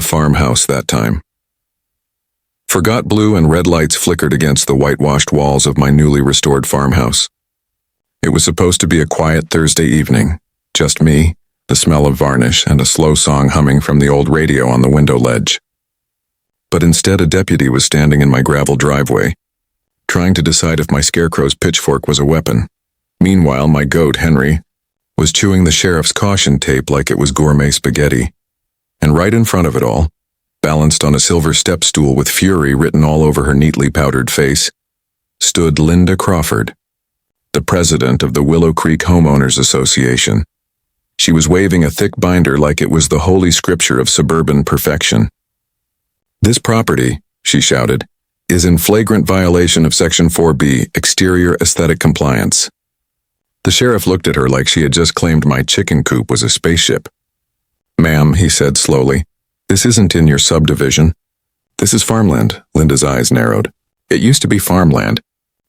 the farmhouse that time. Forgot blue and red lights flickered against the whitewashed walls of my newly restored farmhouse. It was supposed to be a quiet Thursday evening, just me, the smell of varnish, and a slow song humming from the old radio on the window ledge. But instead a deputy was standing in my gravel driveway, trying to decide if my scarecrow's pitchfork was a weapon. Meanwhile, my goat, Henry, was chewing the sheriff's caution tape like it was gourmet spaghetti. And right in front of it all, balanced on a silver step stool with fury written all over her neatly powdered face, stood Linda Crawford, the president of the Willow Creek Homeowners Association. She was waving a thick binder like it was the holy scripture of suburban perfection. "This property," she shouted, "is in flagrant violation of Section 4B, Exterior Aesthetic Compliance." The sheriff looked at her like she had just claimed my chicken coop was a spaceship. "Ma'am," he said slowly, "this isn't in your subdivision. This is farmland." Linda's eyes narrowed. "It used to be farmland.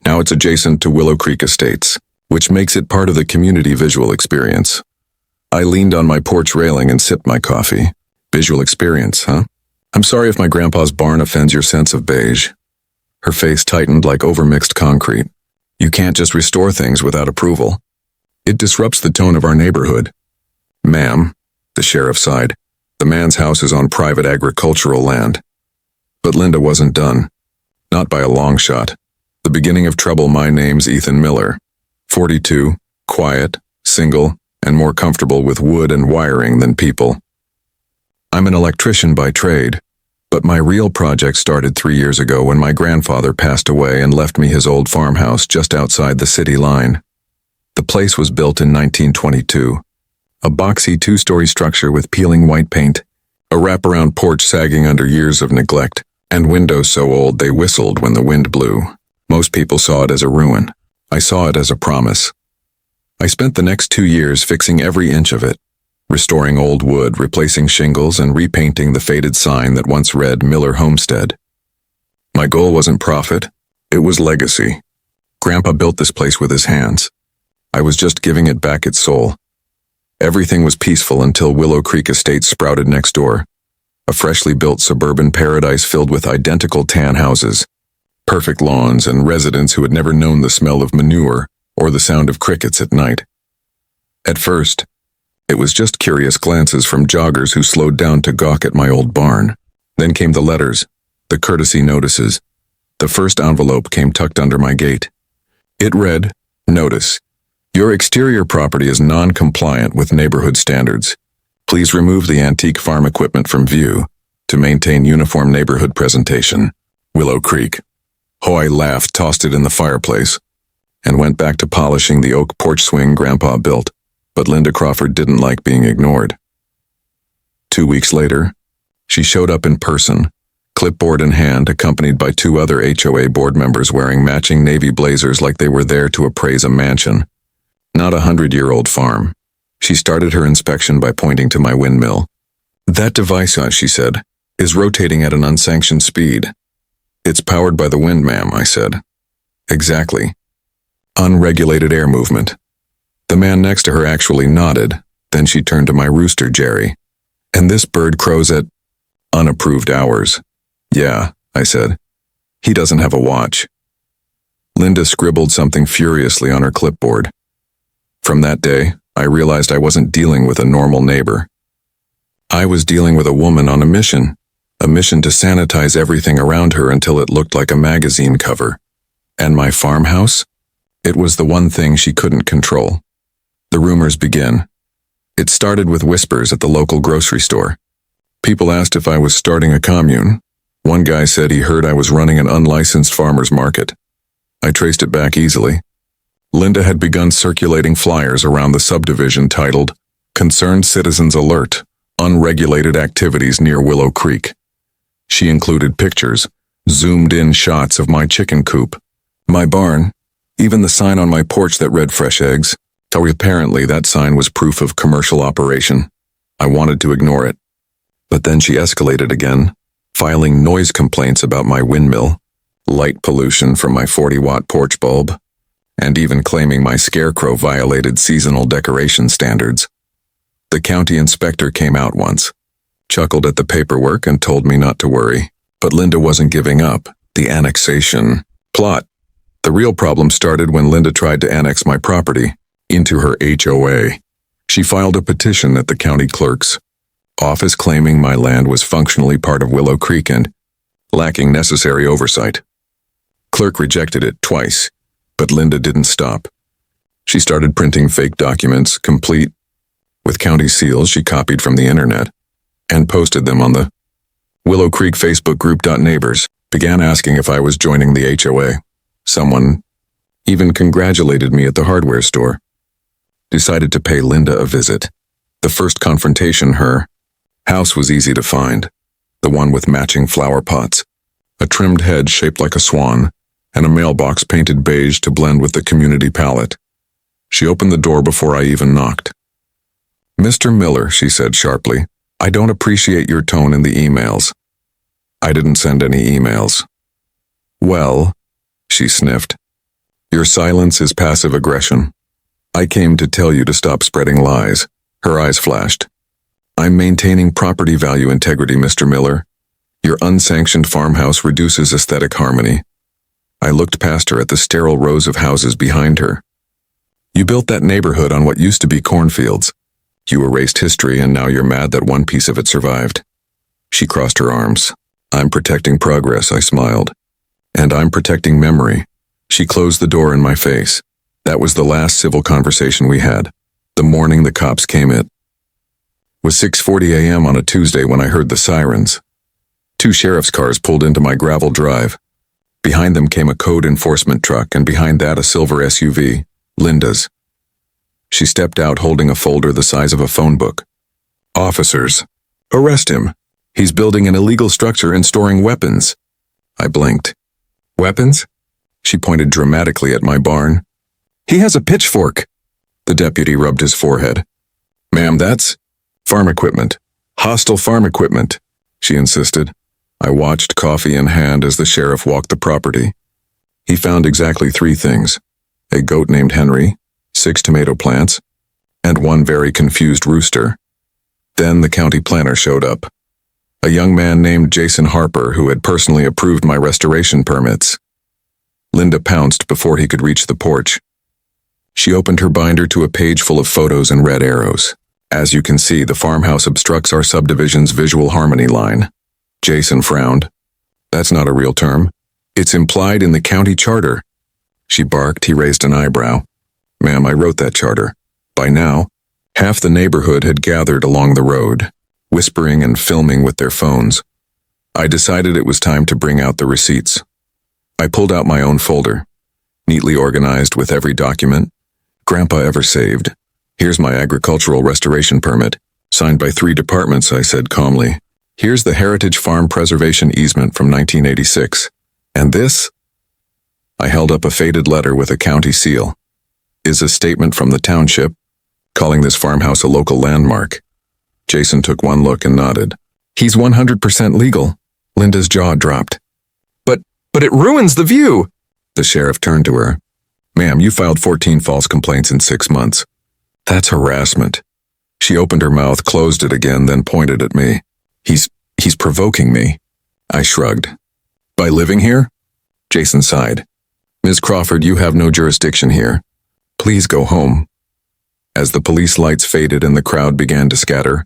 Now it's adjacent to Willow Creek Estates, which makes it part of the community visual experience." I leaned on my porch railing and sipped my coffee. "Visual experience, huh? I'm sorry if my grandpa's barn offends your sense of beige." Her face tightened like overmixed concrete. "You can't just restore things without approval. It disrupts the tone of our neighborhood." "Ma'am," the sheriff sighed, "the man's house is on private agricultural land." But Linda wasn't done. Not by a long shot. The beginning of trouble. "My name's Ethan Miller. 42, quiet, single, and more comfortable with wood and wiring than people. I'm an electrician by trade, but my real project started 3 years ago when my grandfather passed away and left me his old farmhouse just outside the city line. The place was built in 1922, a boxy 2-story structure with peeling white paint, a wraparound porch sagging under years of neglect, and windows so old they whistled when the wind blew. Most people saw it as a ruin. I saw it as a promise. I spent the next 2 years fixing every inch of it, restoring old wood, replacing shingles, and repainting the faded sign that once read Miller Homestead. My goal wasn't profit, it was legacy. Grandpa built this place with his hands. I was just giving it back its soul. Everything was peaceful until Willow Creek Estates sprouted next door, a freshly built suburban paradise filled with identical tan houses, perfect lawns, and residents who had never known the smell of manure or the sound of crickets at night. At first, it was just curious glances from joggers who slowed down to gawk at my old barn. Then came the letters, the courtesy notices. The first envelope came tucked under my gate. It read, "Notice. Your exterior property is non-compliant with neighborhood standards. Please remove the antique farm equipment from view to maintain uniform neighborhood presentation. Willow Creek." I laughed, tossed it in the fireplace, and went back to polishing the oak porch swing Grandpa built. But Linda Crawford didn't like being ignored. 2 weeks later, she showed up in person, clipboard in hand, accompanied by 2 other HOA board members wearing matching navy blazers like they were there to appraise a mansion, not a 100-year-old farm. She started her inspection by pointing to my windmill. "That device," she said, "is rotating at an unsanctioned speed." "It's powered by the wind, ma'am," I said. "Exactly. Unregulated air movement." The man next to her actually nodded, then she turned to my rooster, Jerry. "And this bird crows at unapproved hours." "Yeah," I said. "He doesn't have a watch." Linda scribbled something furiously on her clipboard. From that day, I realized I wasn't dealing with a normal neighbor. I was dealing with a woman on a mission to sanitize everything around her until it looked like a magazine cover. And my farmhouse? It was the one thing she couldn't control. The rumors began. It started with whispers at the local grocery store. People asked if I was starting a commune. One guy said he heard I was running an unlicensed farmer's market. I traced it back easily. Linda had begun circulating flyers around the subdivision titled, "Concerned Citizens Alert, Unregulated Activities Near Willow Creek." She included pictures, zoomed-in shots of my chicken coop, my barn, even the sign on my porch that read "Fresh Eggs." Though apparently that sign was proof of commercial operation. I wanted to ignore it. But then she escalated again, filing noise complaints about my windmill, light pollution from my 40-watt porch bulb, and even claiming my scarecrow violated seasonal decoration standards. The county inspector came out once, chuckled at the paperwork and told me not to worry. But Linda wasn't giving up. The annexation plot. The real problem started when Linda tried to annex my property into her HOA. She filed a petition at the county clerk's office claiming my land was functionally part of Willow Creek and lacking necessary oversight. Clerk rejected it twice, but Linda didn't stop. She started printing fake documents, complete with county seals she copied from the internet, and posted them on the Willow Creek Facebook group. Neighbors began asking if I was joining the HOA. Someone even congratulated me at the hardware store. Decided to pay Linda a visit. The first confrontation, her house was easy to find. The one with matching flower pots, a trimmed head shaped like a swan, and a mailbox painted beige to blend with the community palette. She opened the door before I even knocked. "Mr. Miller," she said sharply, "I don't appreciate your tone in the emails." I didn't send any emails. "Well," she sniffed, "your silence is passive aggression. I came to tell you to stop spreading lies." Her eyes flashed. "I'm maintaining property value integrity, Mr. Miller. Your unsanctioned farmhouse reduces aesthetic harmony." I looked past her at the sterile rows of houses behind her. "You built that neighborhood on what used to be cornfields. You erased history and now you're mad that one piece of it survived." She crossed her arms. "I'm protecting progress," I smiled. "And I'm protecting memory." She closed the door in my face. That was the last civil conversation we had. The morning the cops came, it was 6:40 a.m. on a Tuesday when I heard the sirens. 2 sheriff's cars pulled into my gravel drive. Behind them came a code enforcement truck, and behind that a silver SUV, Linda's. She stepped out holding a folder the size of a phone book. "Officers, arrest him. He's building an illegal structure and storing weapons." I blinked. "Weapons?" She pointed dramatically at my barn. "He has a pitchfork." The deputy rubbed his forehead. "Ma'am, that's farm equipment. Hostile farm equipment," she insisted. I watched, coffee in hand, as the sheriff walked the property. He found exactly 3 things: a goat named Henry, 6 tomato plants, and 1 very confused rooster. Then the county planner showed up. A young man named Jason Harper, who had personally approved my restoration permits. Linda pounced before he could reach the porch. She opened her binder to a page full of photos and red arrows. "As you can see, the farmhouse obstructs our subdivision's visual harmony line." Jason frowned. "That's not a real term. It's implied in the county charter." She barked. He raised an eyebrow. "Ma'am, I wrote that charter." By now, half the neighborhood had gathered along the road, whispering and filming with their phones. I decided it was time to bring out the receipts. I pulled out my own folder, neatly organized with every document Grandpa ever saved. "Here's my agricultural restoration permit, signed by 3 departments," I said calmly. "Here's the Heritage Farm Preservation Easement from 1986. And this," I held up a faded letter with a county seal, "is a statement from the township, calling this farmhouse a local landmark." Jason took one look and nodded. "He's 100% legal." Linda's jaw dropped. But it ruins the view." The sheriff turned to her. "Ma'am, you filed 14 false complaints in 6 months. That's harassment." She opened her mouth, closed it again, then pointed at me. He's provoking me." I shrugged. "By living here?" Jason sighed. "Ms. Crawford, you have no jurisdiction here. Please go home." As the police lights faded and the crowd began to scatter,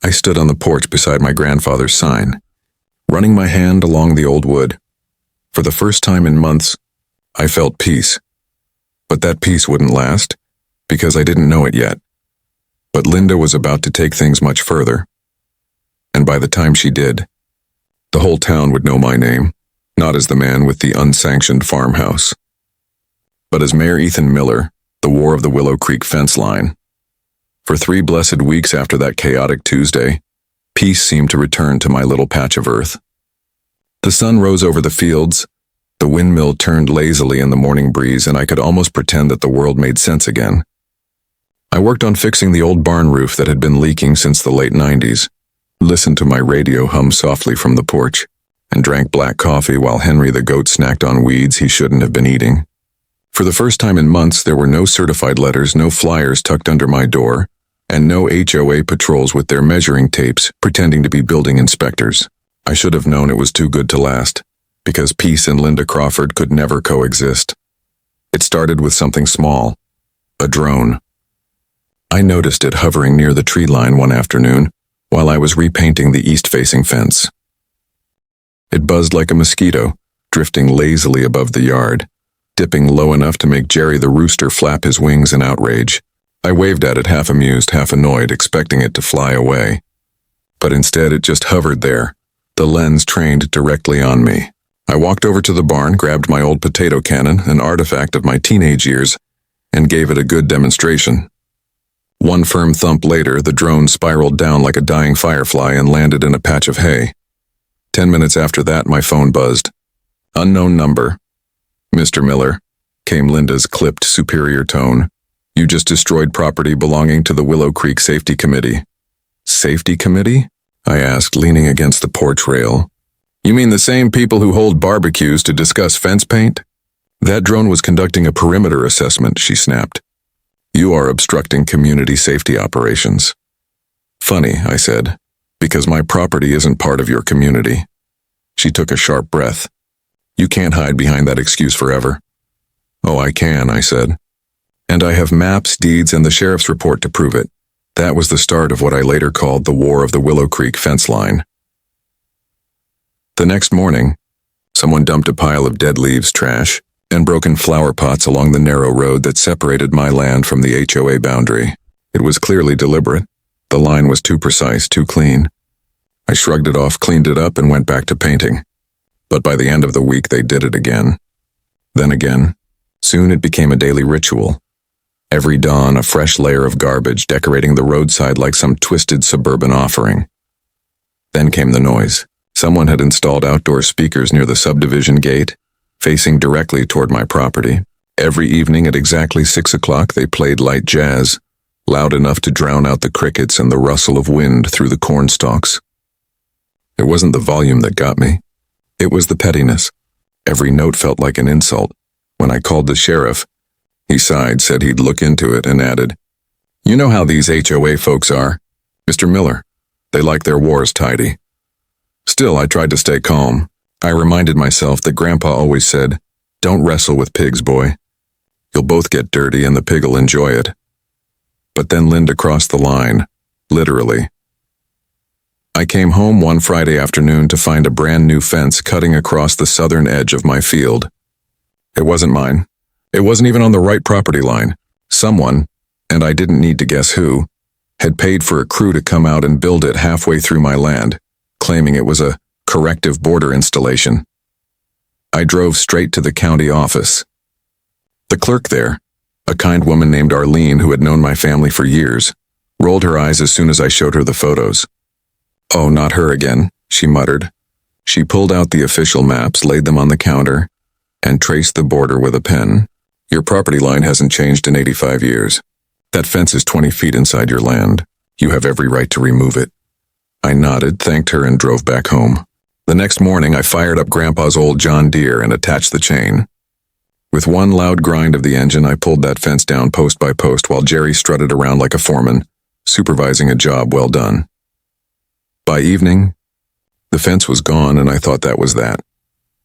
I stood on the porch beside my grandfather's sign, running my hand along the old wood. For the first time in months, I felt peace. But that peace wouldn't last, because I didn't know it yet. But Linda was about to take things much further. And by the time she did, the whole town would know my name, not as the man with the unsanctioned farmhouse, but as Mayor Ethan Miller, the War of the Willow Creek fence line. For 3 blessed weeks after that chaotic Tuesday, peace seemed to return to my little patch of earth. The sun rose over the fields, the windmill turned lazily in the morning breeze, and I could almost pretend that the world made sense again. I worked on fixing the old barn roof that had been leaking since the late 90s, listened to my radio hum softly from the porch, and drank black coffee while Henry the goat snacked on weeds he shouldn't have been eating. For the first time in months, there were no certified letters, no flyers tucked under my door, and no HOA patrols with their measuring tapes pretending to be building inspectors. I should have known it was too good to last, because peace and Linda Crawford could never coexist. It started with something small, a drone. I noticed it hovering near the tree line one afternoon while I was repainting the east-facing fence. It buzzed like a mosquito, drifting lazily above the yard, dipping low enough to make Jerry the rooster flap his wings in outrage. I waved at it, half amused, half annoyed, expecting it to fly away. But instead it just hovered there, the lens trained directly on me. I walked over to the barn, grabbed my old potato cannon, an artifact of my teenage years, and gave it a good demonstration. One firm thump later, the drone spiraled down like a dying firefly and landed in a patch of hay. 10 minutes after that, my phone buzzed. Unknown number. Mr. Miller, came Linda's clipped, superior tone. You just destroyed property belonging to the Willow Creek Safety Committee. Safety Committee? I asked, leaning against the porch rail. You mean the same people who hold barbecues to discuss fence paint? That drone was conducting a perimeter assessment, she snapped. You are obstructing community safety operations. Funny, I said, because my property isn't part of your community. She took a sharp breath. You can't hide behind that excuse forever. Oh, I can, I said. And I have maps, deeds, and the sheriff's report to prove it. That was the start of what I later called the War of the Willow Creek Fence Line. The next morning, someone dumped a pile of dead leaves, trash, and broken flower pots along the narrow road that separated my land from the HOA boundary. It was clearly deliberate. The line was too precise, too clean. I shrugged it off, cleaned it up, and went back to painting. But by the end of the week, they did it again. Then again. Soon it became a daily ritual. Every dawn, a fresh layer of garbage decorating the roadside like some twisted suburban offering. Then came the noise. Someone had installed outdoor speakers near the subdivision gate, facing directly toward my property. Every evening at exactly 6 o'clock, they played light jazz, loud enough to drown out the crickets and the rustle of wind through the corn stalks. It wasn't the volume that got me. It was the pettiness. Every note felt like an insult. When I called the sheriff, he sighed, said he'd look into it, and added, You know how these HOA folks are, Mr. Miller. They like their wars tidy. Still, I tried to stay calm. I reminded myself that Grandpa always said, Don't wrestle with pigs, boy. You'll both get dirty and the pig'll enjoy it. But then Linda crossed the line, literally. I came home one Friday afternoon to find a brand new fence cutting across the southern edge of my field. It wasn't mine. It wasn't even on the right property line. Someone, and I didn't need to guess who, had paid for a crew to come out and build it halfway through my land, claiming it was a corrective border installation. I drove straight to the county office. The clerk there, a kind woman named Arlene who had known my family for years, rolled her eyes as soon as I showed her the photos. Oh, not her again, she muttered. She pulled out the official maps, laid them on the counter, and traced the border with a pen. Your property line hasn't changed in 85 years. That fence is 20 feet inside your land. You have every right to remove it. I nodded, thanked her, and drove back home. The next morning, I fired up Grandpa's old John Deere and attached the chain. With one loud grind of the engine, I pulled that fence down post by post while Jerry strutted around like a foreman, supervising a job well done. By evening, the fence was gone, and I thought that was that.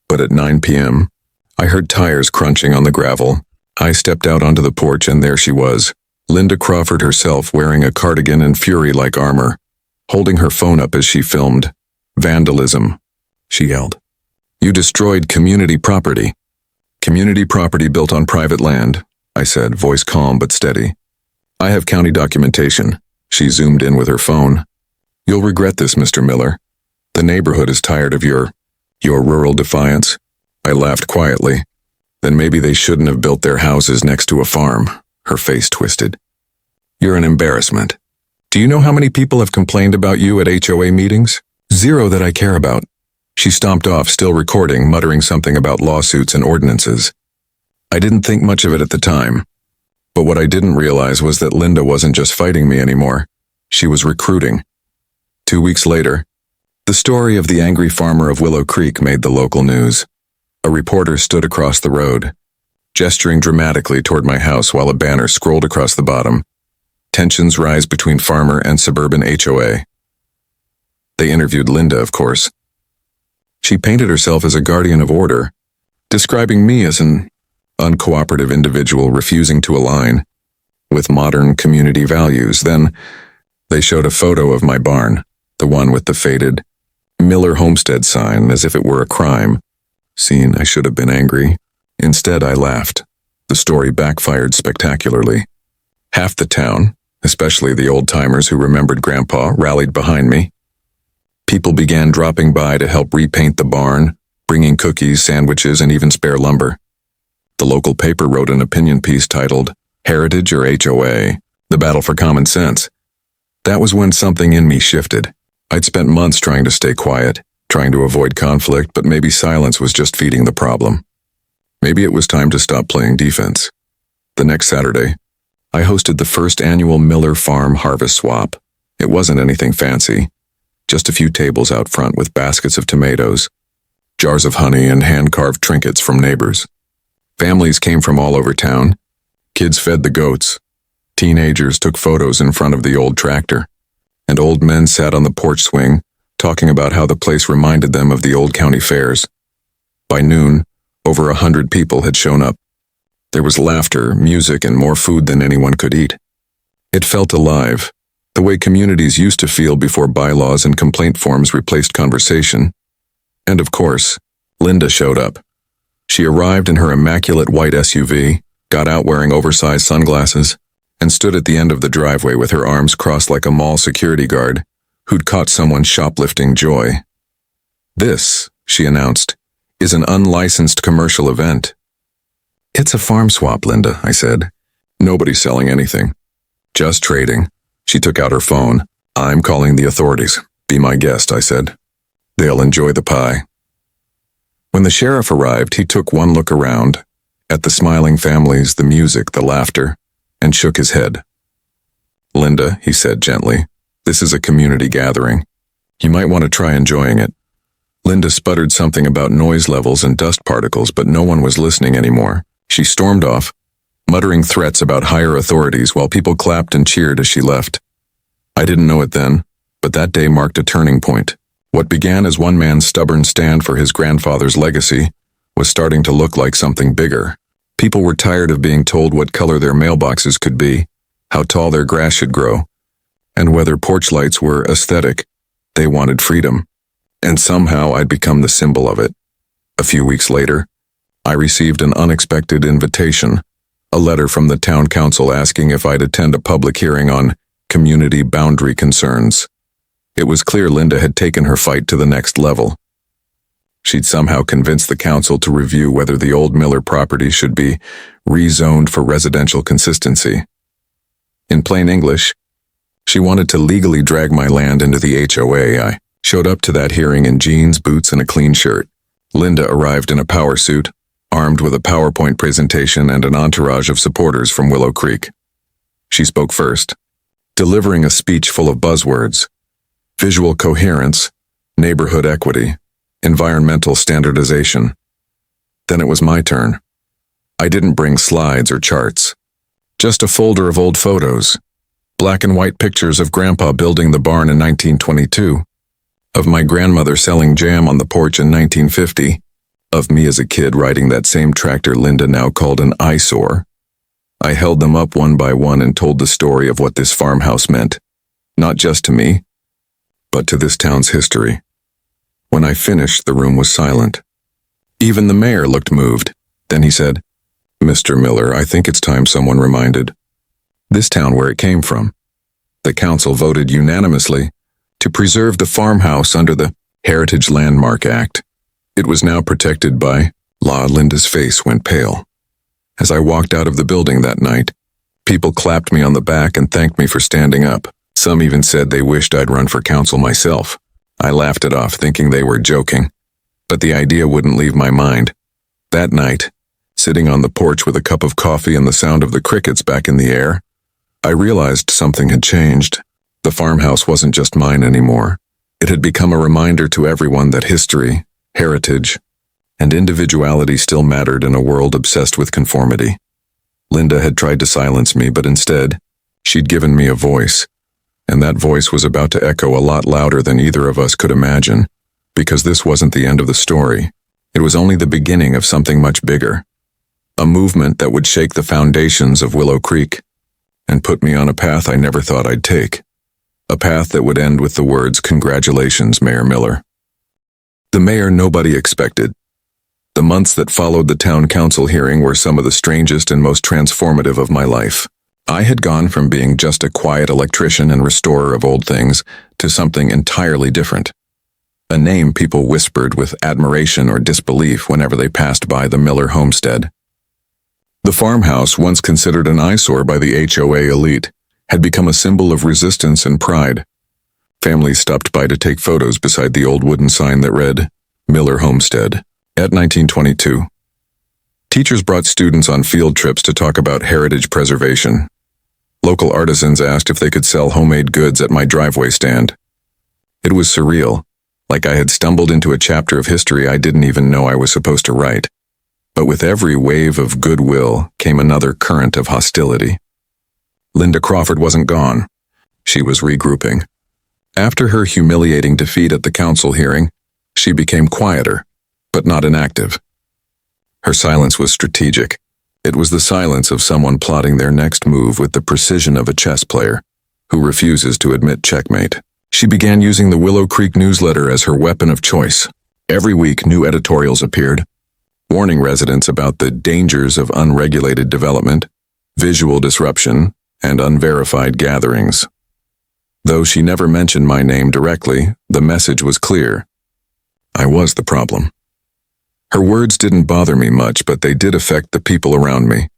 But at 9 p.m., I heard tires crunching on the gravel. I stepped out onto the porch, and there she was, Linda Crawford herself, wearing a cardigan and fury-like armor, holding her phone up as she filmed. Vandalism, she yelled. You destroyed community property. Community property built on private land, I said, voice calm but steady. I have county documentation. She zoomed in with her phone. You'll regret this, Mr. Miller. The neighborhood is tired of your rural defiance. I laughed quietly. Then maybe they shouldn't have built their houses next to a farm. Her face twisted. You're an embarrassment. Do you know how many people have complained about you at HOA meetings? 0 that I care about. She stomped off, still recording, muttering something about lawsuits and ordinances. I didn't think much of it at the time. But what I didn't realize was that Linda wasn't just fighting me anymore. She was recruiting. 2 weeks later, the story of the angry farmer of Willow Creek made the local news. A reporter stood across the road, gesturing dramatically toward my house while a banner scrolled across the bottom. Tensions rise between farmer and suburban HOA. They interviewed Linda, of course. She painted herself as a guardian of order, describing me as an uncooperative individual refusing to align with modern community values. Then they showed a photo of my barn, the one with the faded Miller homestead sign, as if it were a crime. Scene, I should have been angry. Instead, I laughed. The story backfired spectacularly. Half the town, especially the old-timers who remembered Grandpa, rallied behind me. People began dropping by to help repaint the barn, bringing cookies, sandwiches, and even spare lumber. The local paper wrote an opinion piece titled, "Heritage or HOA? The Battle for Common Sense." That was when something in me shifted. I'd spent months trying to stay quiet, trying to avoid conflict, but maybe silence was just feeding the problem. Maybe it was time to stop playing defense. The next Saturday, I hosted the first annual Miller Farm Harvest Swap. It wasn't anything fancy, just a few tables out front with baskets of tomatoes, jars of honey, and hand-carved trinkets from neighbors. Families came from all over town. Kids fed the goats. Teenagers took photos in front of the old tractor, and old men sat on the porch swing, talking about how the place reminded them of the old county fairs. By noon, over 100 people had shown up. There was laughter, music, and more food than anyone could eat. It felt alive, the way communities used to feel before bylaws and complaint forms replaced conversation. And of course, Linda showed up. She arrived in her immaculate white SUV, got out wearing oversized sunglasses, and stood at the end of the driveway with her arms crossed like a mall security guard who'd caught someone shoplifting joy. "This," she announced, "is an unlicensed commercial event." "It's a farm swap, Linda," I said. "Nobody's selling anything. Just trading." She took out her phone. "I'm calling the authorities. Be my guest," I said. "They'll enjoy the pie." When the sheriff arrived, he took one look around, at the smiling families, the music, the laughter, and shook his head. "Linda," he said gently, "this is a community gathering. You might want to try enjoying it." Linda sputtered something about noise levels and dust particles, but no one was listening anymore. She stormed off, muttering threats about higher authorities while people clapped and cheered as she left. I didn't know it then, but that day marked a turning point. What began as one man's stubborn stand for his grandfather's legacy was starting to look like something bigger. People were tired of being told what color their mailboxes could be, how tall their grass should grow, and whether porch lights were aesthetic. They wanted freedom, and somehow I'd become the symbol of it. A few weeks later, I received an unexpected invitation, a letter from the town council asking if I'd attend a public hearing on community boundary concerns. It was clear Linda had taken her fight to the next level. She'd somehow convinced the council to review whether the old Miller property should be rezoned for residential consistency. In plain English, she wanted to legally drag my land into the HOA. I showed up to that hearing in jeans, boots, and a clean shirt. Linda arrived in a power suit, armed with a PowerPoint presentation and an entourage of supporters from Willow Creek. She spoke first, delivering a speech full of buzzwords: visual coherence, neighborhood equity, environmental standardization. Then it was my turn. I didn't bring slides or charts, just a folder of old photos, black and white pictures of Grandpa building the barn in 1922, of my grandmother selling jam on the porch in 1950, of me as a kid riding that same tractor Linda now called an eyesore. I held them up one by one and told the story of what this farmhouse meant, not just to me, but to this town's history. When I finished, the room was silent. Even the mayor looked moved. Then he said, "Mr. Miller, I think it's time someone reminded this town where it came from." The council voted unanimously to preserve the farmhouse under the Heritage Landmark Act. It was now protected by law. Linda's face went pale. As I walked out of the building that night, people clapped me on the back and thanked me for standing up. Some even said they wished I'd run for council myself. I laughed it off, thinking they were joking, but the idea wouldn't leave my mind. That night, sitting on the porch with a cup of coffee and the sound of the crickets back in the air, I realized something had changed. The farmhouse wasn't just mine anymore. It had become a reminder to everyone that history, heritage, and individuality still mattered in a world obsessed with conformity. Linda had tried to silence me, but instead, She'd given me a voice, and that voice was about to echo a lot louder than either of us could imagine, because this wasn't the end of the story. It was only the beginning of something much bigger. A movement that would shake the foundations of Willow Creek and put me on a path I never thought I'd take. A path that would end with the words, "Congratulations, Mayor Miller." The mayor nobody expected. The months that followed the town council hearing were some of the strangest and most transformative of my life. I had gone from being just a quiet electrician and restorer of old things to something entirely different. A name people whispered with admiration or disbelief whenever they passed by the Miller homestead. The farmhouse, once considered an eyesore by the HOA elite, had become a symbol of resistance and pride. Families stopped by to take photos beside the old wooden sign that read, "Miller Homestead," at 1922. Teachers brought students on field trips to talk about heritage preservation. Local artisans asked if they could sell homemade goods at my driveway stand. It was surreal, like I had stumbled into a chapter of history I didn't even know I was supposed to write. But with every wave of goodwill came another current of hostility. Linda Crawford wasn't gone. She was regrouping. After her humiliating defeat at the council hearing, she became quieter, but not inactive. Her silence was strategic. It was the silence of someone plotting their next move with the precision of a chess player who refuses to admit checkmate. She began using the Willow Creek newsletter as her weapon of choice. Every week, new editorials appeared, warning residents about the dangers of unregulated development, visual disruption, and unverified gatherings. Though she never mentioned my name directly, the message was clear. I was the problem. Her words didn't bother me much, but they did affect the people around me.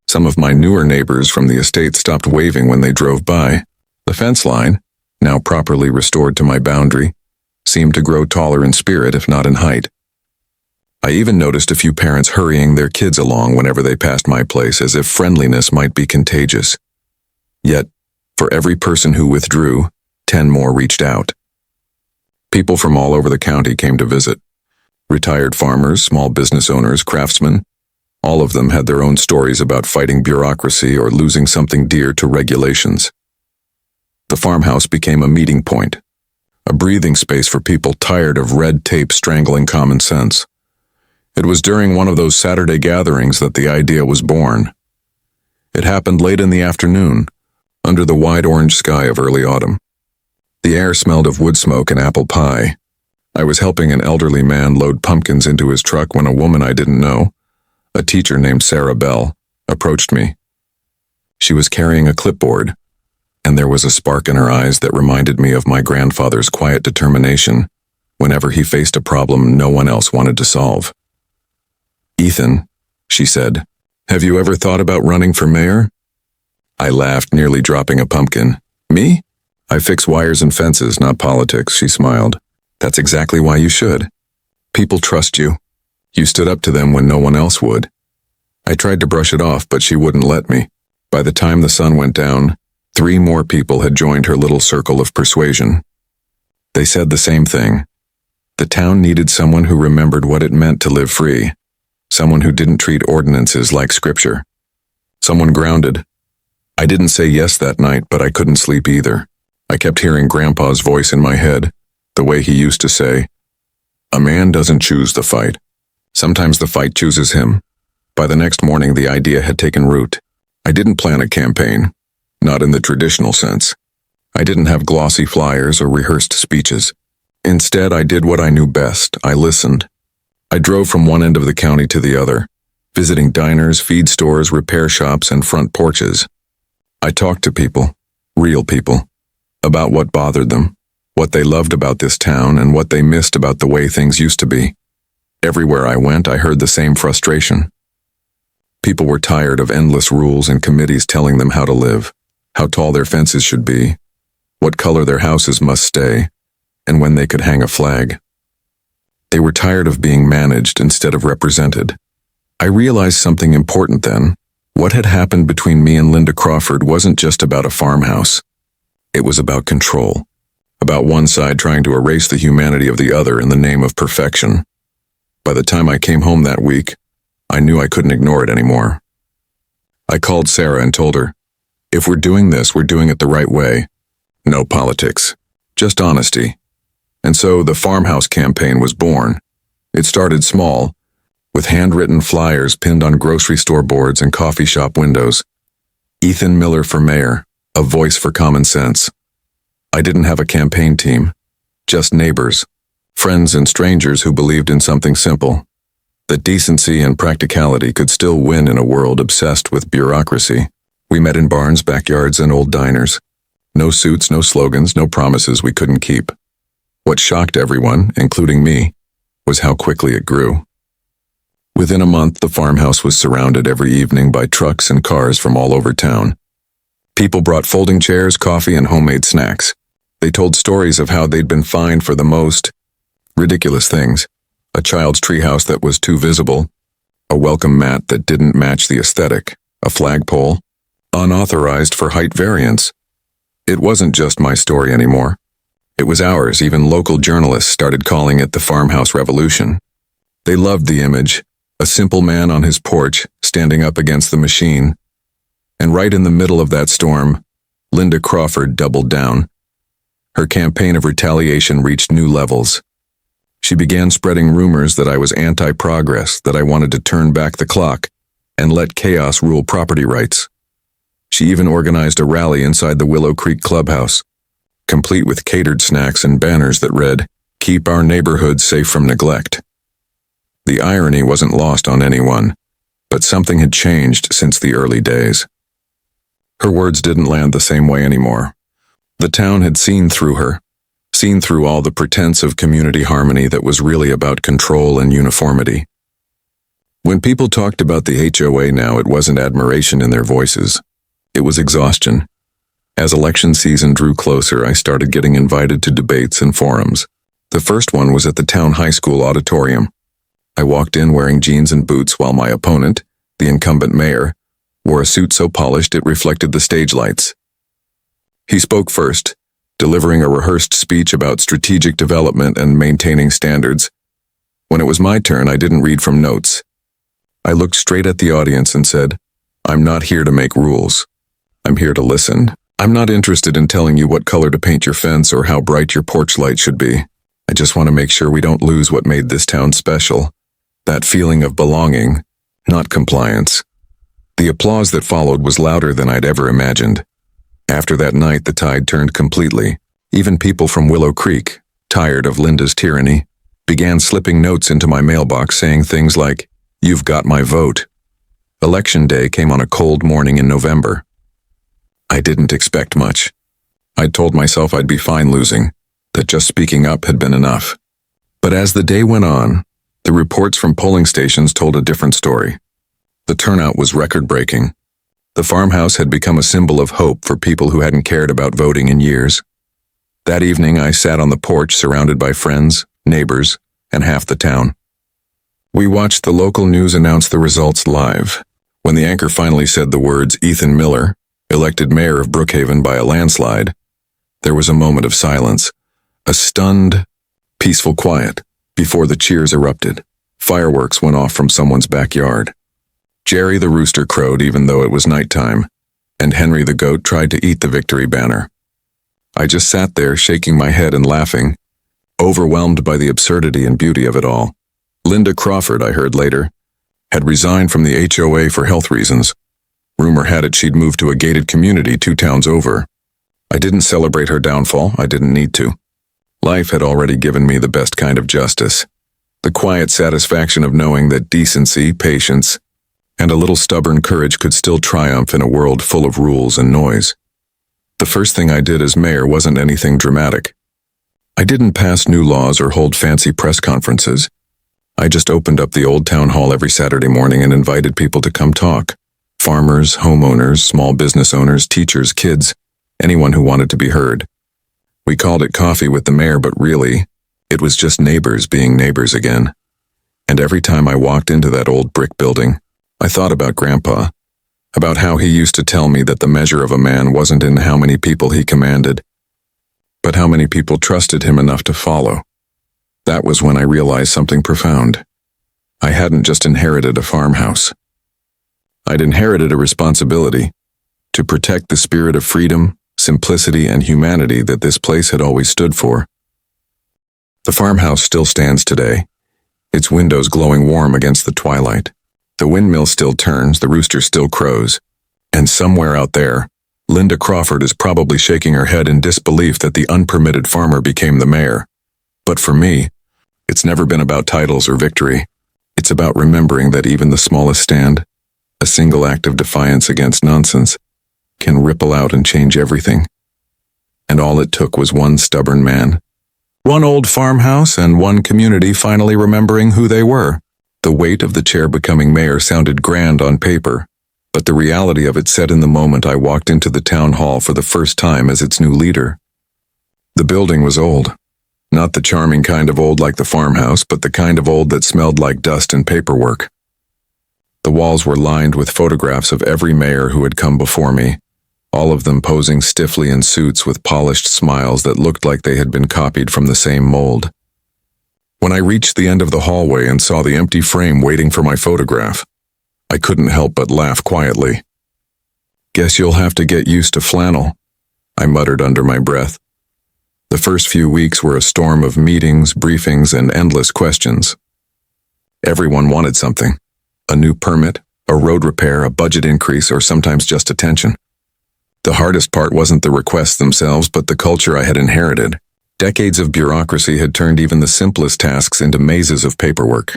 Some of my newer neighbors from the estate stopped waving when they drove by. The fence line, now properly restored to my boundary, seemed to grow taller in spirit if not in height. I even noticed a few parents hurrying their kids along whenever they passed my place, as if friendliness might be contagious. Yet, for every person who withdrew, 10 more reached out. People from all over the county came to visit. Retired farmers, small business owners, craftsmen, all of them had their own stories about fighting bureaucracy or losing something dear to regulations. The farmhouse became a meeting point, a breathing space for people tired of red tape strangling common sense. It was during one of those Saturday gatherings that the idea was born. It happened late in the afternoon, under the wide orange sky of early autumn. The air smelled of wood smoke and apple pie. I was helping an elderly man load pumpkins into his truck when a woman I didn't know, a teacher named Sarah Bell, approached me. She was carrying a clipboard, and there was a spark in her eyes that reminded me of my grandfather's quiet determination whenever he faced a problem no one else wanted to solve. "Ethan," she said, "have you ever thought about running for mayor?" I laughed, nearly dropping a pumpkin. "Me? I fix wires and fences, not politics," she smiled. "That's exactly why you should. People trust you. You stood up to them when no one else would." I tried to brush it off, but she wouldn't let me. By the time the sun went down, 3 more people had joined her little circle of persuasion. They said the same thing. The town needed someone who remembered what it meant to live free, someone who didn't treat ordinances like scripture, someone grounded. I didn't say yes that night, but I couldn't sleep either. I kept hearing Grandpa's voice in my head, the way he used to say, "A man doesn't choose the fight. Sometimes the fight chooses him." By the next morning, the idea had taken root. I didn't plan a campaign, not in the traditional sense. I didn't have glossy flyers or rehearsed speeches. Instead, I did what I knew best. I listened. I drove from one end of the county to the other, visiting diners, feed stores, repair shops, and front porches. I talked to people, real people, about what bothered them, what they loved about this town, and what they missed about the way things used to be. Everywhere I went, I heard the same frustration. People were tired of endless rules and committees telling them how to live, how tall their fences should be, what color their houses must stay, and when they could hang a flag. They were tired of being managed instead of represented. I realized something important then. What had happened between me and Linda Crawford wasn't just about a farmhouse. It was about control, about one side trying to erase the humanity of the other in the name of perfection. By the time I came home that week, I knew I couldn't ignore it anymore. I called Sarah and told her, If we're doing this, we're doing it the right way. No politics, just honesty. And so the Farmhouse campaign was born. It started small, with handwritten flyers pinned on grocery store boards and coffee shop windows. Ethan Miller for mayor, a voice for common sense. I didn't have a campaign team, just neighbors, friends and strangers who believed in something simple, that decency and practicality could still win in a world obsessed with bureaucracy. We met in barns, backyards, and old diners. No suits, no slogans, no promises we couldn't keep. What shocked everyone, including me, was how quickly it grew. Within a month, the farmhouse was surrounded every evening by trucks and cars from all over town. People brought folding chairs, coffee, and homemade snacks. They told stories of how they'd been fined for the most ridiculous things: a child's treehouse that was too visible, a welcome mat that didn't match the aesthetic, a flagpole, unauthorized for height variance. It wasn't just my story anymore. It was ours. Even local journalists started calling it the Farmhouse Revolution. They loved the image, a simple man on his porch, standing up against the machine. And right in the middle of that storm, Linda Crawford doubled down. Her campaign of retaliation reached new levels. She began spreading rumors that I was anti-progress, that I wanted to turn back the clock and let chaos rule property rights. She even organized a rally inside the Willow Creek clubhouse, complete with catered snacks and banners that read, "Keep our neighborhood safe from neglect." The irony wasn't lost on anyone, but something had changed since the early days. Her words didn't land the same way anymore. The town had seen through her, seen through all the pretense of community harmony that was really about control and uniformity. When people talked about the HOA now, it wasn't admiration in their voices. It was exhaustion. As election season drew closer, I started getting invited to debates and forums. The first one was at the town high school auditorium. I walked in wearing jeans and boots while my opponent, the incumbent mayor, wore a suit so polished it reflected the stage lights. He spoke first, delivering a rehearsed speech about strategic development and maintaining standards. When it was my turn, I didn't read from notes. I looked straight at the audience and said, "I'm not here to make rules. I'm here to listen. I'm not interested in telling you what color to paint your fence or how bright your porch light should be. I just want to make sure we don't lose what made this town special. That feeling of belonging, not compliance." The applause that followed was louder than I'd ever imagined. After that night, the tide turned completely. Even people from Willow Creek, tired of Linda's tyranny, began slipping notes into my mailbox saying things like, "You've got my vote." Election day came on a cold morning in November. I didn't expect much. I'd told myself I'd be fine losing, that just speaking up had been enough. But as the day went on, the reports from polling stations told a different story. The turnout was record-breaking. The farmhouse had become a symbol of hope for people who hadn't cared about voting in years. That evening, I sat on the porch surrounded by friends, neighbors, and half the town. We watched the local news announce the results live. When the anchor finally said the words, "Ethan Miller, elected mayor of Brookhaven by a landslide," there was a moment of silence, a stunned, peaceful quiet before the cheers erupted. Fireworks went off from someone's backyard. Jerry the rooster crowed even though it was nighttime, and Henry the goat tried to eat the victory banner. I just sat there shaking my head and laughing, overwhelmed by the absurdity and beauty of it all. Linda Crawford, I heard later, had resigned from the HOA for health reasons. Rumor had it she'd moved to a gated community 2 towns over. I didn't celebrate her downfall. I didn't need to. Life had already given me the best kind of justice. The quiet satisfaction of knowing that decency, patience, and a little stubborn courage could still triumph in a world full of rules and noise. The first thing I did as mayor wasn't anything dramatic. I didn't pass new laws or hold fancy press conferences. I just opened up the old town hall every Saturday morning and invited people to come talk. Farmers, homeowners, small business owners, teachers, kids, anyone who wanted to be heard. We called it Coffee with the Mayor, but really, it was just neighbors being neighbors again. And every time I walked into that old brick building, I thought about Grandpa, about how he used to tell me that the measure of a man wasn't in how many people he commanded, but how many people trusted him enough to follow. That was when I realized something profound. I hadn't just inherited a farmhouse. I'd inherited a responsibility, to protect the spirit of freedom, simplicity, and humanity that this place had always stood for. The farmhouse still stands today, its windows glowing warm against the twilight. The windmill still turns, the rooster still crows, and somewhere out there, Linda Crawford is probably shaking her head in disbelief that the unpermitted farmer became the mayor. But for me, it's never been about titles or victory. It's about remembering that even the smallest stand, a single act of defiance against nonsense, can ripple out and change everything. And all it took was one stubborn man, one old farmhouse, and one community finally remembering who they were. The weight of the chair becoming mayor sounded grand on paper, but the reality of it set in the moment I walked into the town hall for the first time as its new leader. The building was old. Not the charming kind of old like the farmhouse, but the kind of old that smelled like dust and paperwork. The walls were lined with photographs of every mayor who had come before me, all of them posing stiffly in suits with polished smiles that looked like they had been copied from the same mold. When I reached the end of the hallway and saw the empty frame waiting for my photograph, I couldn't help but laugh quietly. "Guess you'll have to get used to flannel," I muttered under my breath. The first few weeks were a storm of meetings, briefings, and endless questions. Everyone wanted something: a new permit, a road repair, a budget increase, or sometimes just attention. The hardest part wasn't the requests themselves, but the culture I had inherited. Decades of bureaucracy had turned even the simplest tasks into mazes of paperwork.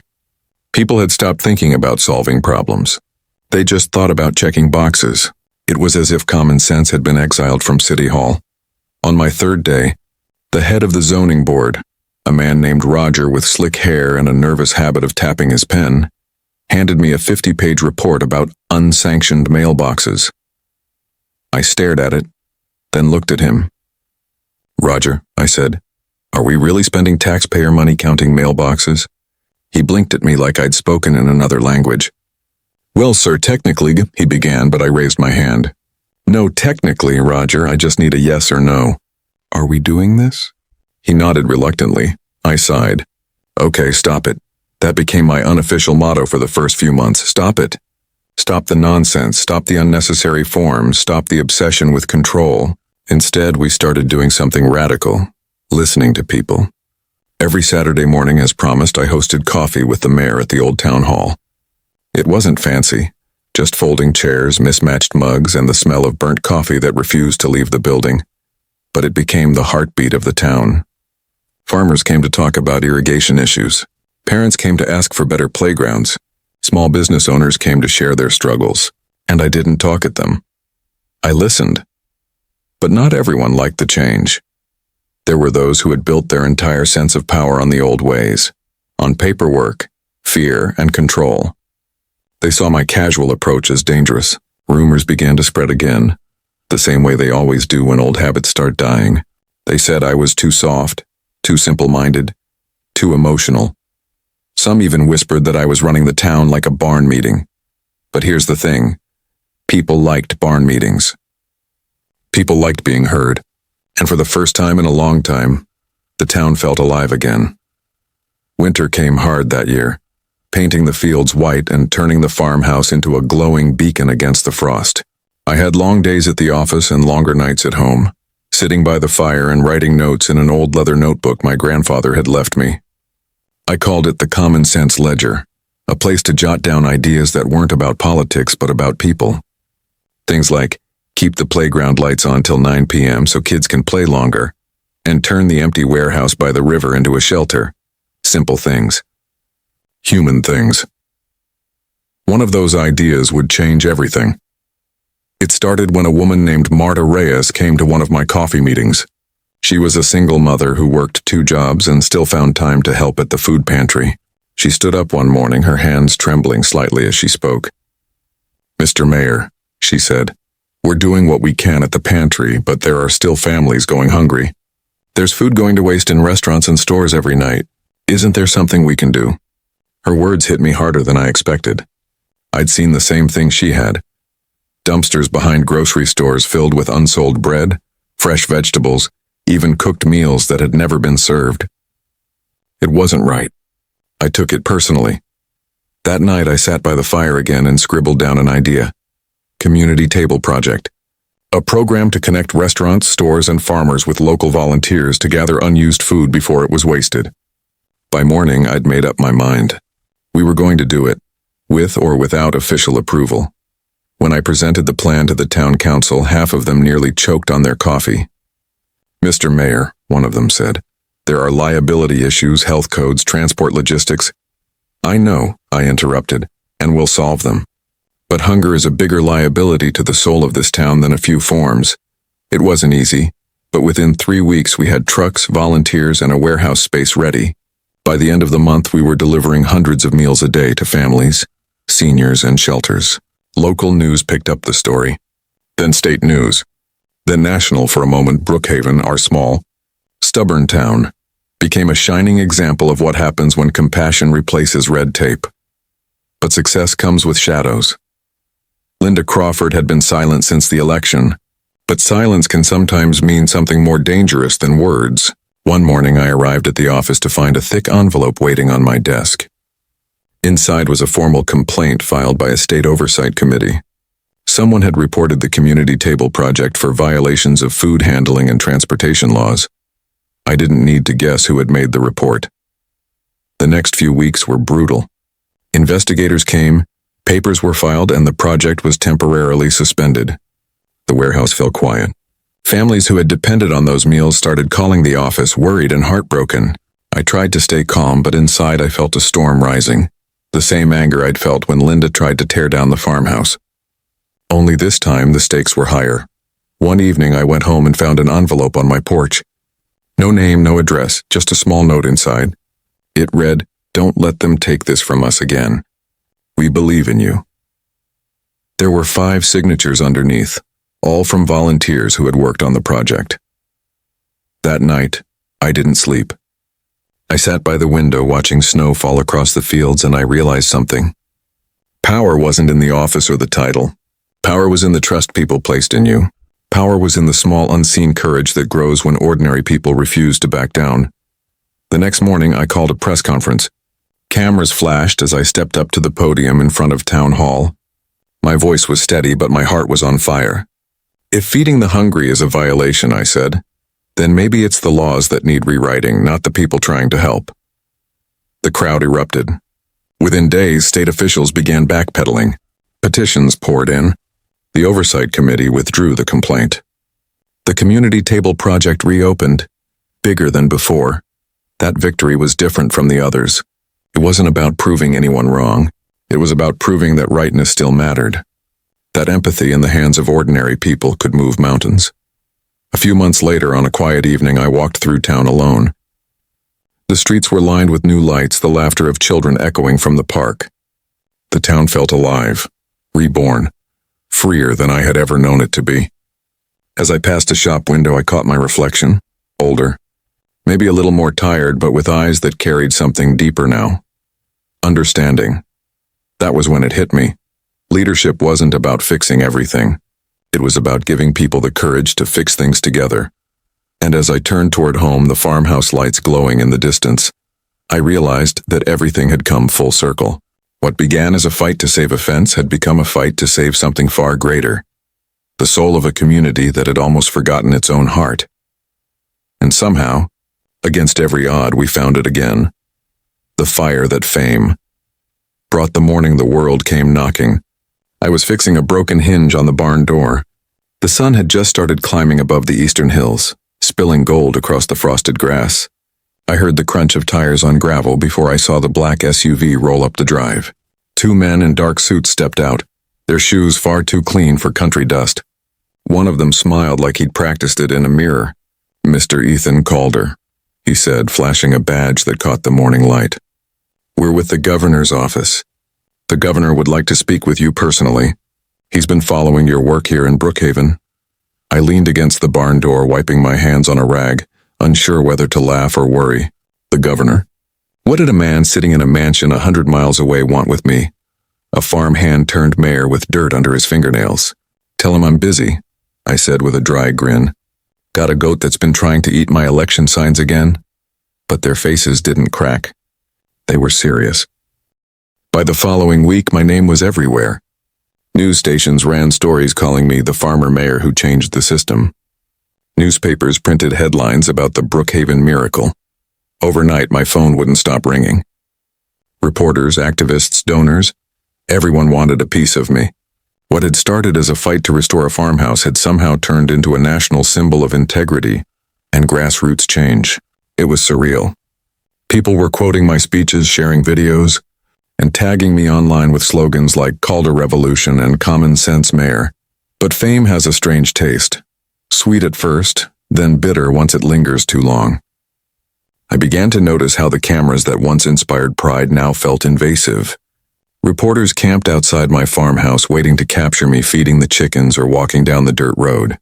People had stopped thinking about solving problems. They just thought about checking boxes. It was as if common sense had been exiled from City Hall. On my third day, the head of the zoning board, a man named Roger with slick hair and a nervous habit of tapping his pen, handed me a 50-page report about unsanctioned mailboxes. I stared at it, then looked at him. "Roger," I said, "are we really spending taxpayer money counting mailboxes?" He blinked at me like I'd spoken in another language. "Well, sir, technically," he began, but I raised my hand. "No, technically, Roger, I just need a yes or no." "Are we doing this?" He nodded reluctantly. I sighed. "Okay, stop it." That became my unofficial motto for the first few months. Stop it. Stop the nonsense, stop the unnecessary forms, stop the obsession with control. Instead, we started doing something radical, listening to people. Every Saturday morning, as promised, I hosted coffee with the mayor at the old town hall. It wasn't fancy, just folding chairs, mismatched mugs, and the smell of burnt coffee that refused to leave the building. But it became the heartbeat of the town. Farmers came to talk about irrigation issues. Parents came to ask for better playgrounds. Small business owners came to share their struggles, and I didn't talk at them. I listened. But not everyone liked the change. There were those who had built their entire sense of power on the old ways, on paperwork, fear, and control. They saw my casual approach as dangerous. Rumors began to spread again, the same way they always do when old habits start dying. They said I was too soft, too simple-minded, too emotional. Some even whispered that I was running the town like a barn meeting. But here's the thing. People liked barn meetings. People liked being heard. And for the first time in a long time, the town felt alive again. Winter came hard that year, painting the fields white and turning the farmhouse into a glowing beacon against the frost. I had long days at the office and longer nights at home, sitting by the fire and writing notes in an old leather notebook my grandfather had left me. I called it the Common Sense Ledger, a place to jot down ideas that weren't about politics but about people. Things like, keep the playground lights on till 9 p.m. so kids can play longer, and turn the empty warehouse by the river into a shelter. Simple things. Human things. One of those ideas would change everything. It started when a woman named Marta Reyes came to one of my coffee meetings. She was a single mother who worked 2 jobs and still found time to help at the food pantry. She stood up one morning, her hands trembling slightly as she spoke. "Mr. Mayor," she said, "we're doing what we can at the pantry, but there are still families going hungry. There's food going to waste in restaurants and stores every night. Isn't there something we can do?" Her words hit me harder than I expected. I'd seen the same thing she had. Dumpsters behind grocery stores filled with unsold bread, fresh vegetables, even cooked meals that had never been served. It wasn't right. I took it personally. That night I sat by the fire again and scribbled down an idea. Community table project. A program to connect restaurants, stores, and farmers with local volunteers to gather unused food before it was wasted. By morning, I'd made up my mind. We were going to do it, with or without official approval. When I presented the plan to the town council, half of them nearly choked on their coffee. "Mr. Mayor," one of them said, "there are liability issues, health codes, transport logistics." "I know," I interrupted, "and we'll solve them. But hunger is a bigger liability to the soul of this town than a few forms." It wasn't easy, but within 3 weeks we had trucks, volunteers, and a warehouse space ready. By the end of the month we were delivering hundreds of meals a day to families, seniors, and shelters. Local news picked up the story. Then state news. Then national for a moment. Brookhaven, our small, stubborn town, became a shining example of what happens when compassion replaces red tape. But success comes with shadows. Linda Crawford had been silent since the election, but silence can sometimes mean something more dangerous than words. One morning I arrived at the office to find a thick envelope waiting on my desk. Inside was a formal complaint filed by a state oversight committee. Someone had reported the community table project for violations of food handling and transportation laws. I didn't need to guess who had made the report. The next few weeks were brutal. Investigators came, papers were filed, and the project was temporarily suspended. The warehouse fell quiet. Families who had depended on those meals started calling the office, worried and heartbroken. I tried to stay calm, but inside I felt a storm rising. The same anger I'd felt when Linda tried to tear down the farmhouse. Only this time the stakes were higher. One evening I went home and found an envelope on my porch. No name, no address, just a small note inside. It read, "Don't let them take this from us again. We believe in you." There were 5 signatures underneath, all from volunteers who had worked on the project. That night, I didn't sleep. I sat by the window watching snow fall across the fields, and I realized something. Power wasn't in the office or the title. Power was in the trust people placed in you. Power was in the small unseen courage that grows when ordinary people refuse to back down. The next morning I called a press conference. Cameras flashed as I stepped up to the podium in front of Town Hall. My voice was steady, but my heart was on fire. "If feeding the hungry is a violation," I said, "then maybe it's the laws that need rewriting, not the people trying to help." The crowd erupted. Within days, state officials began backpedaling. Petitions poured in. The Oversight Committee withdrew the complaint. The Community Table Project reopened, bigger than before. That victory was different from the others. It wasn't about proving anyone wrong. It was about proving that rightness still mattered. That empathy in the hands of ordinary people could move mountains. A few months later, on a quiet evening, I walked through town alone. The streets were lined with new lights, the laughter of children echoing from the park. The town felt alive, reborn, freer than I had ever known it to be. As I passed a shop window, I caught my reflection, older, maybe a little more tired, but with eyes that carried something deeper now. Understanding. That was when it hit me. Leadership wasn't about fixing everything. It was about giving people the courage to fix things together. And as I turned toward home, the farmhouse lights glowing in the distance, I realized that everything had come full circle. What began as a fight to save a fence had become a fight to save something far greater. The soul of a community that had almost forgotten its own heart. And somehow, against every odd, we found it again. The fire that fame brought the morning the world came knocking. I was fixing a broken hinge on the barn door. The sun had just started climbing above the eastern hills, spilling gold across the frosted grass. I heard the crunch of tires on gravel before I saw the black SUV roll up the drive. 2 men in dark suits stepped out, their shoes far too clean for country dust. One of them smiled like he'd practiced it in a mirror. "Mr. Ethan Calder," he said, flashing a badge that caught the morning light. "We're with the governor's office. The governor would like to speak with you personally. He's been following your work here in Brookhaven." I leaned against the barn door, wiping my hands on a rag, unsure whether to laugh or worry. The governor? What did a man sitting in a mansion 100 miles away want with me? A farmhand turned mayor with dirt under his fingernails. "Tell him I'm busy," I said with a dry grin. "Got a goat that's been trying to eat my election signs again?" But their faces didn't crack. They were serious. By the following week, my name was everywhere. News stations ran stories calling me the farmer mayor who changed the system. Newspapers printed headlines about the Brookhaven miracle. Overnight, my phone wouldn't stop ringing. Reporters, activists, donors, everyone wanted a piece of me. What had started as a fight to restore a farmhouse had somehow turned into a national symbol of integrity and grassroots change. It was surreal. People were quoting my speeches, sharing videos, and tagging me online with slogans like Calder Revolution and Common Sense Mayor. But fame has a strange taste. Sweet at first, then bitter once it lingers too long. I began to notice how the cameras that once inspired pride now felt invasive. Reporters camped outside my farmhouse waiting to capture me feeding the chickens or walking down the dirt road.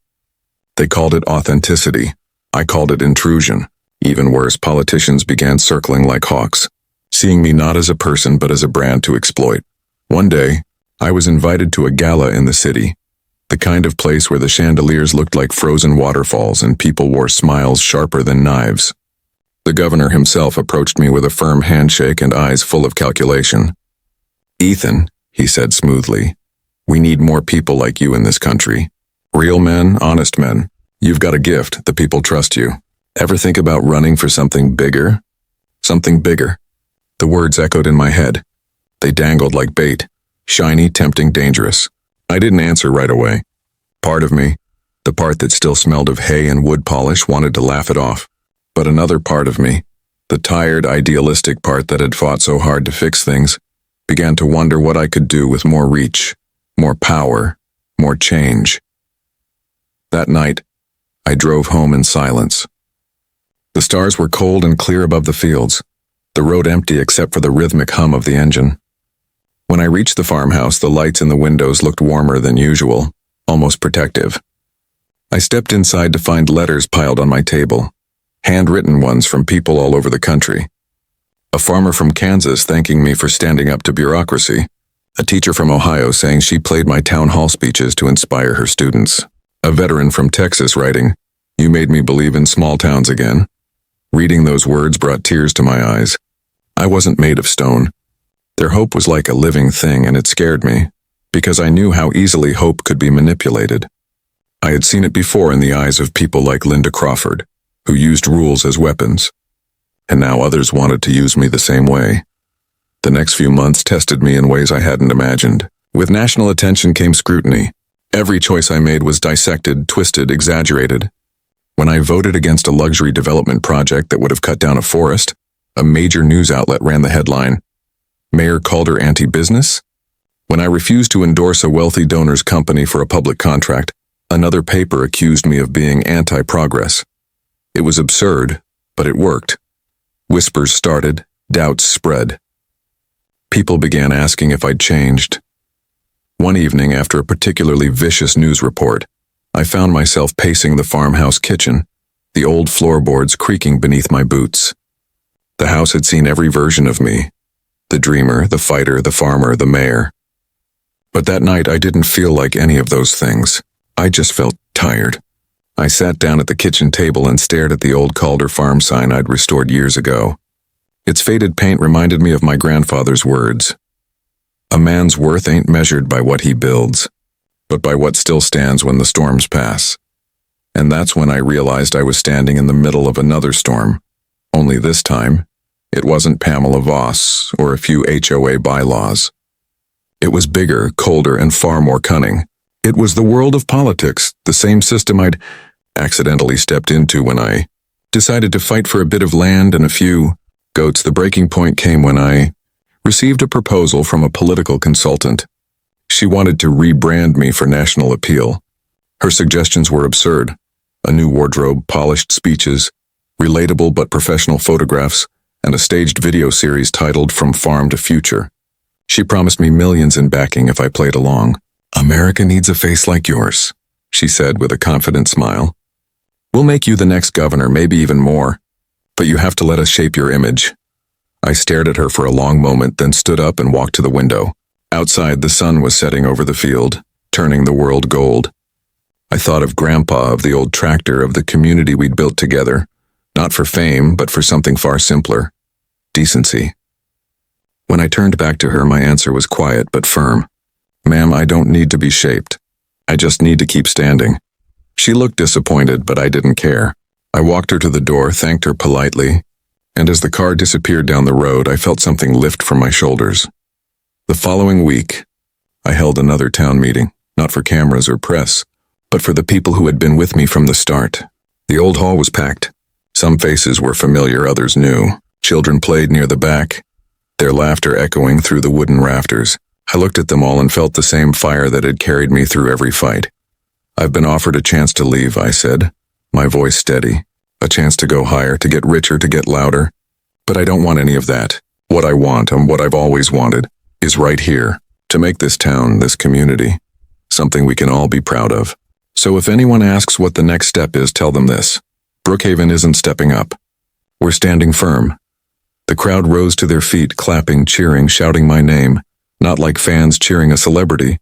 They called it authenticity. I called it intrusion. Even worse, politicians began circling like hawks, seeing me not as a person but as a brand to exploit. One day, I was invited to a gala in the city, the kind of place where the chandeliers looked like frozen waterfalls and people wore smiles sharper than knives. The governor himself approached me with a firm handshake and eyes full of calculation. "Ethan," he said smoothly, "we need more people like you in this country. Real men, honest men. You've got a gift, the people trust you. Ever think about running for something bigger? Something bigger." The words echoed in my head. They dangled like bait, shiny, tempting, dangerous. I didn't answer right away. Part of me, the part that still smelled of hay and wood polish, wanted to laugh it off. But another part of me, the tired, idealistic part that had fought so hard to fix things, began to wonder what I could do with more reach, more power, more change. That night, I drove home in silence. The stars were cold and clear above the fields, the road empty except for the rhythmic hum of the engine. When I reached the farmhouse, the lights in the windows looked warmer than usual, almost protective. I stepped inside to find letters piled on my table, handwritten ones from people all over the country. A farmer from Kansas thanking me for standing up to bureaucracy, a teacher from Ohio saying she played my town hall speeches to inspire her students, a veteran from Texas writing, "You made me believe in small towns again." Reading those words brought tears to my eyes. I wasn't made of stone. Their hope was like a living thing, and it scared me, because I knew how easily hope could be manipulated. I had seen it before in the eyes of people like Linda Crawford, who used rules as weapons. And now others wanted to use me the same way. The next few months tested me in ways I hadn't imagined. With national attention came scrutiny. Every choice I made was dissected, twisted, exaggerated. When I voted against a luxury development project that would have cut down a forest, a major news outlet ran the headline, "Mayor Calder Anti-Business?" When I refused to endorse a wealthy donor's company for a public contract, another paper accused me of being anti-progress. It was absurd, but it worked. Whispers started, doubts spread. People began asking if I'd changed. One evening, after a particularly vicious news report, I found myself pacing the farmhouse kitchen, the old floorboards creaking beneath my boots. The house had seen every version of me, the dreamer, the fighter, the farmer, the mayor. But that night I didn't feel like any of those things. I just felt tired. I sat down at the kitchen table and stared at the old Calder farm sign I'd restored years ago. Its faded paint reminded me of my grandfather's words. "A man's worth ain't measured by what he builds, but by what still stands when the storms pass." And that's when I realized I was standing in the middle of another storm. Only this time, it wasn't Pamela Voss or a few HOA bylaws. It was bigger, colder, and far more cunning. It was the world of politics, the same system I'd accidentally stepped into when I decided to fight for a bit of land and a few goats. The breaking point came when I received a proposal from a political consultant. She wanted to rebrand me for national appeal. Her suggestions were absurd. A new wardrobe, polished speeches, relatable but professional photographs, and a staged video series titled From Farm to Future. She promised me millions in backing if I played along. "America needs a face like yours," she said with a confident smile. "We'll make you the next governor, maybe even more. But you have to let us shape your image." I stared at her for a long moment, then stood up and walked to the window. Outside, the sun was setting over the field, turning the world gold. I thought of Grandpa, of the old tractor, of the community we'd built together, not for fame, but for something far simpler: decency. When I turned back to her, my answer was quiet but firm. "Ma'am, I don't need to be shaped. I just need to keep standing." She looked disappointed, but I didn't care. I walked her to the door, thanked her politely, and as the car disappeared down the road, I felt something lift from my shoulders. The following week, I held another town meeting, not for cameras or press, but for the people who had been with me from the start. The old hall was packed. Some faces were familiar, others new. Children played near the back, their laughter echoing through the wooden rafters. I looked at them all and felt the same fire that had carried me through every fight. "I've been offered a chance to leave," I said, my voice steady. "A chance to go higher, to get richer, to get louder. But I don't want any of that. What I want, and what I've always wanted, is right here, to make this town, this community, something we can all be proud of. So if anyone asks what the next step is, tell them this. Brookhaven isn't stepping up. We're standing firm." The crowd rose to their feet, clapping, cheering, shouting my name, not like fans cheering a celebrity,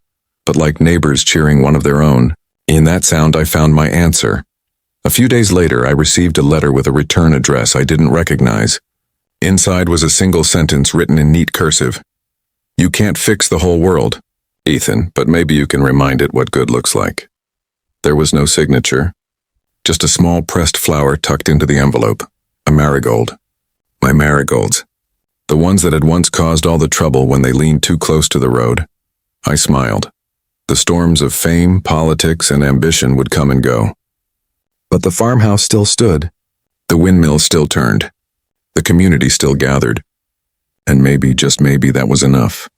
but like neighbors cheering one of their own. In that sound, I found my answer. A few days later, I received a letter with a return address I didn't recognize. Inside was a single sentence written in neat cursive. "You can't fix the whole world, Ethan, but maybe you can remind it what good looks like." There was no signature, just a small pressed flower tucked into the envelope, a marigold. My marigolds, the ones that had once caused all the trouble when they leaned too close to the road. I smiled. The storms of fame, politics, and ambition would come and go. But the farmhouse still stood. The windmill still turned. The community still gathered. And maybe, just maybe, that was enough.